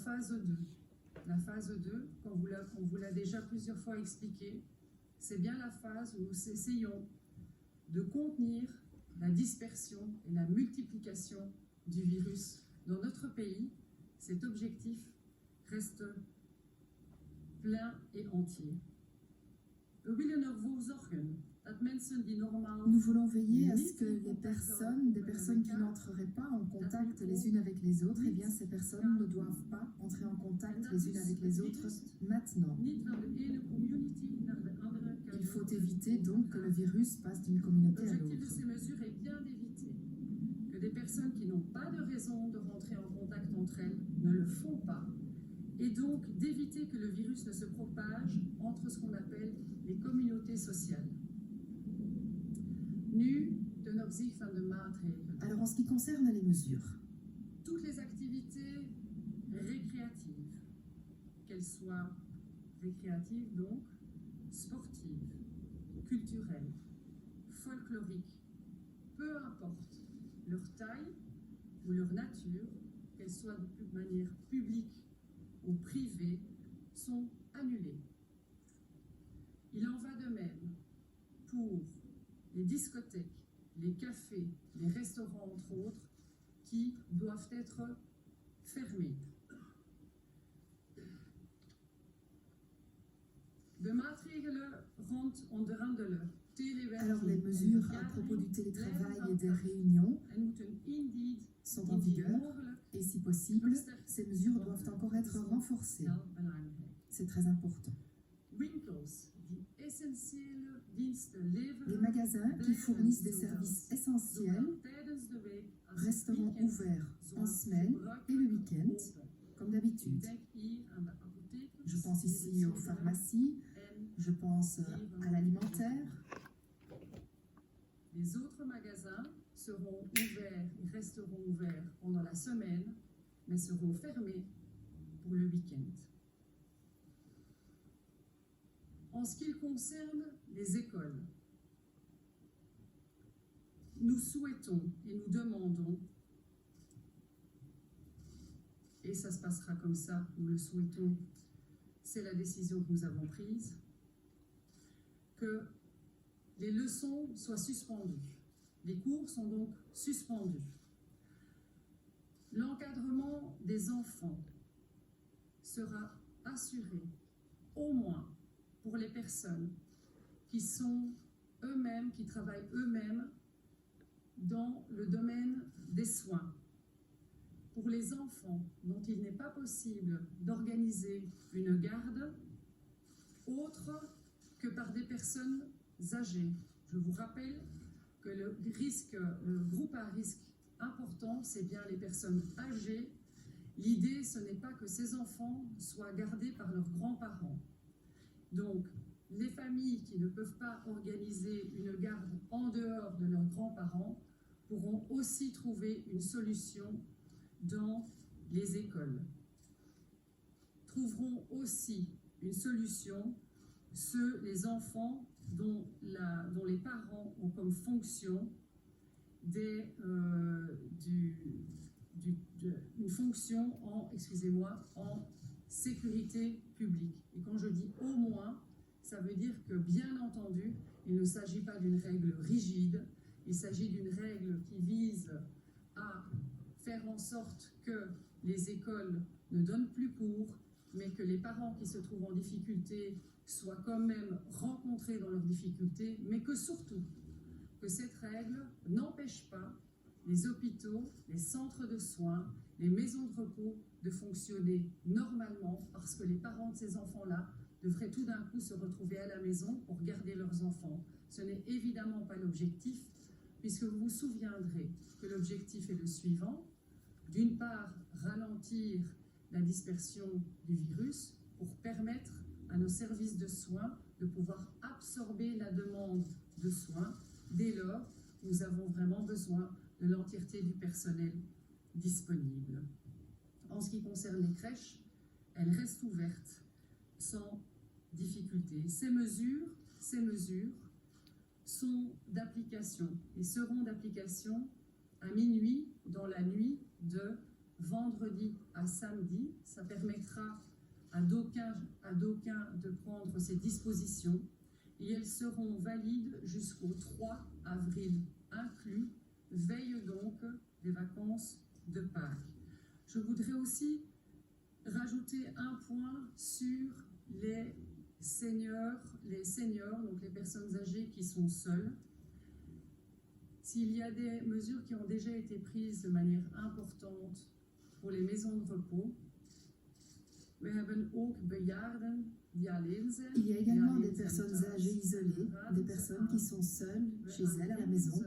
phase 2. La phase 2, on vous l'a déjà plusieurs fois expliqué, c'est bien la phase où nous essayons de contenir la dispersion et la multiplication du virus dans notre pays. Cet objectif reste plein et entier. Nous voulons veiller à ce que des personnes qui n'entreraient pas en contact les unes avec les autres, eh bien ces personnes ne doivent pas entrer en contact les unes avec les autres maintenant. Il faut éviter donc que le virus passe d'une communauté à L'objectif de l'autre. ces mesures est bien d'éviter que des personnes qui n'ont pas de raison de rentrer en contact entre elles ne le font pas, et donc d'éviter que le virus ne se propage entre ce qu'on appelle les communautés sociales. Nu de opzicht van de maatregelen. Alors en ce qui concerne les mesures, Toutes les activités récréatives, qu'elles soient récréatives donc, sportives, culturelles, folkloriques, peu importe leur taille ou leur nature, qu'elles soient de manière publique ou privée, sont annulées. Il en va de même pour les discothèques, les cafés, les restaurants entre autres, qui doivent être fermés. De maatregelen rond onder andere alors les mesures à propos du télétravail et des réunions en moeten indeed sont en vigueur et si possible, ces mesures doivent encore être renforcées. C'est très important. winkels die essentiële diensten leveren, Les magasins qui fournissent des services essentiels tijdens de week als resteront weekend ouverts en semaine et le week-end, open. comme d'habitude. Denk hier aan de apothekers, Je pense ici aux pharmacies, en je pense à l'alimentaire. les autres magasins seront ouverts et resteront ouverts pendant la semaine, mais seront fermés pour le week-end. En ce qui concerne les écoles, nous souhaitons et nous demandons, et ça se passera comme ça, nous le souhaitons, c'est la décision que nous avons prise, que les leçons soient suspendues. Les cours sont donc suspendus. L'encadrement des enfants sera assuré, au moins pour les personnes qui sont eux-mêmes, qui travaillent eux-mêmes dans le domaine des soins. Pour les enfants dont il n'est pas possible d'organiser une garde autre que par des personnes âgées. Je vous rappelle que le groupe à risque important, c'est bien les personnes âgées. L'idée, ce n'est pas que ces enfants soient gardés par leurs grands-parents. Donc, les familles qui ne peuvent pas organiser une garde en dehors de leurs grands-parents pourront aussi trouver une solution dans les écoles. Trouveront aussi une solution les enfants dont les parents ont comme fonction une fonction en sécurité publique. Et quand je dis au moins, ça veut dire que, bien entendu, il ne s'agit pas d'une règle rigide, il s'agit d'une règle qui vise à faire en sorte que les écoles ne donnent plus cours, mais que les parents qui se trouvent en difficulté soient quand même rencontrés dans leurs difficultés, mais que surtout, que cette règle n'empêche pas les hôpitaux, les centres de soins, les maisons de repos de fonctionner normalement, parce que les parents de ces enfants-là devraient tout d'un coup se retrouver à la maison pour garder leurs enfants. Ce n'est évidemment pas l'objectif, puisque vous vous souviendrez que l'objectif est le suivant. D'une part, ralentir la dispersion du virus pour permettre à nos services de soins de pouvoir absorber la demande de soins dès lors que nous avons vraiment besoin de l'entièreté du personnel disponible. En ce qui concerne les crèches, elles restent ouvertes sans difficulté. Ces mesures sont d'application et seront d'application à minuit dans la nuit de vendredi à samedi. Ça permettra à d'aucuns de prendre ces dispositions et elles seront valides jusqu'au 3 avril inclus, veille donc des vacances de Pâques. Je voudrais aussi rajouter un point sur les seniors, donc les personnes âgées qui sont seules. S'il y a des mesures qui ont déjà été prises de manière importante pour les maisons de repos, we hebben ook bejaarden die alleen zijn. Il y a également des personnes âgées isolées, des personnes qui sont seules chez elles à la maison.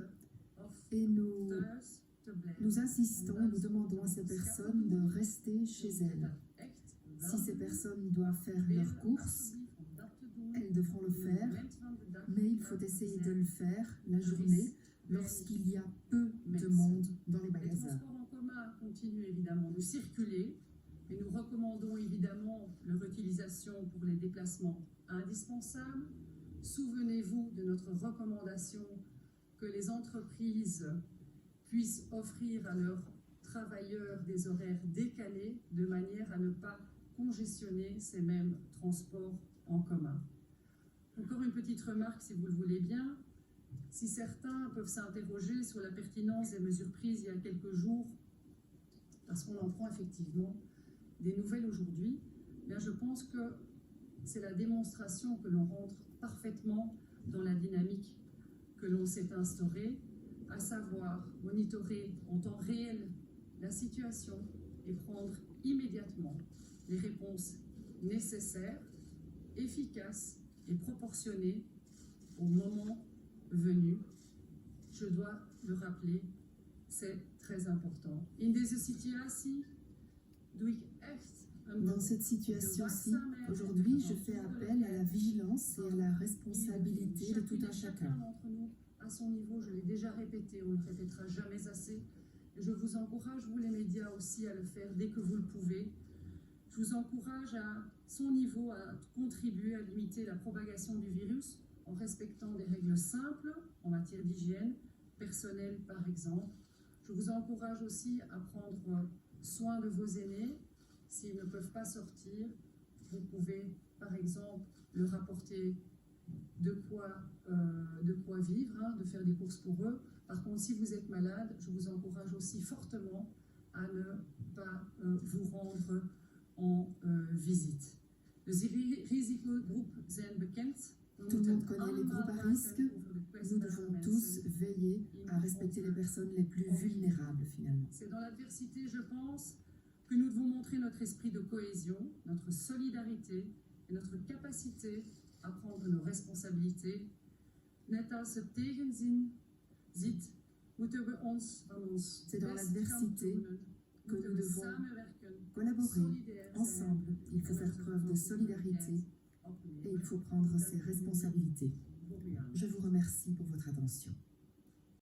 Et nous insistons et nous demandons à ces personnes de rester chez elles. Si ces personnes doivent faire leurs courses, elles devront le faire, mais il faut essayer de le faire la journée lorsqu'il y a peu de monde dans les Les magasins. transports en commun continuent évidemment de circuler et nous recommandons évidemment leur utilisation pour les déplacements indispensables. Souvenez-vous de notre recommandation que les entreprises puissent offrir à leurs travailleurs des horaires décalés de manière à ne pas congestionner ces mêmes transports en commun. Encore une petite remarque, si vous le voulez bien. Si certains peuvent s'interroger sur la pertinence des mesures prises il y a quelques jours, parce qu'on en prend effectivement des nouvelles aujourd'hui, bien je pense que c'est la démonstration que l'on rentre parfaitement dans la dynamique que l'on s'est instaurée, à savoir monitorer en temps réel la situation et prendre immédiatement les réponses nécessaires, efficaces et proportionnées au moment venu. Je dois le rappeler, c'est très important. In deze situatie doe ik echt Dans cette situation-ci, aujourd'hui, je fais appel à la vigilance et à la responsabilité de tout un chacun. d'entre nous à son niveau, je l'ai déjà répété, on ne le répétera jamais assez. Et je vous encourage, vous les médias aussi, à le faire dès que vous le pouvez. Je vous encourage à son niveau à contribuer à limiter la propagation du virus en respectant des règles simples en matière d'hygiène personnelle par exemple. Je vous encourage aussi à prendre soin de vos aînés. S'ils ne peuvent pas sortir, vous pouvez par exemple leur apporter de quoi vivre, de faire des courses pour eux. Par contre, si vous êtes malade, je vous encourage aussi fortement à ne pas vous rendre en visite. De risicogroep zijn bekend. Tout le monde connaît les groupes à risque. Nous devons tous veiller à respecter les personnes les plus vulnérables finalement. C'est dans l'adversité, je pense, que nous devons montrer notre esprit de cohésion, notre solidarité et notre capacité à prendre nos responsabilités. Net als het tegenzin ziet, moeten we ons van ons C'est dans best gaan l'adversité doen. que nous Moeten we devons samenwerken, collaborer solidair zijn. ensemble. Il faut faire preuve de solidarité et il faut prendre ses responsabilités. Je vous remercie pour votre attention.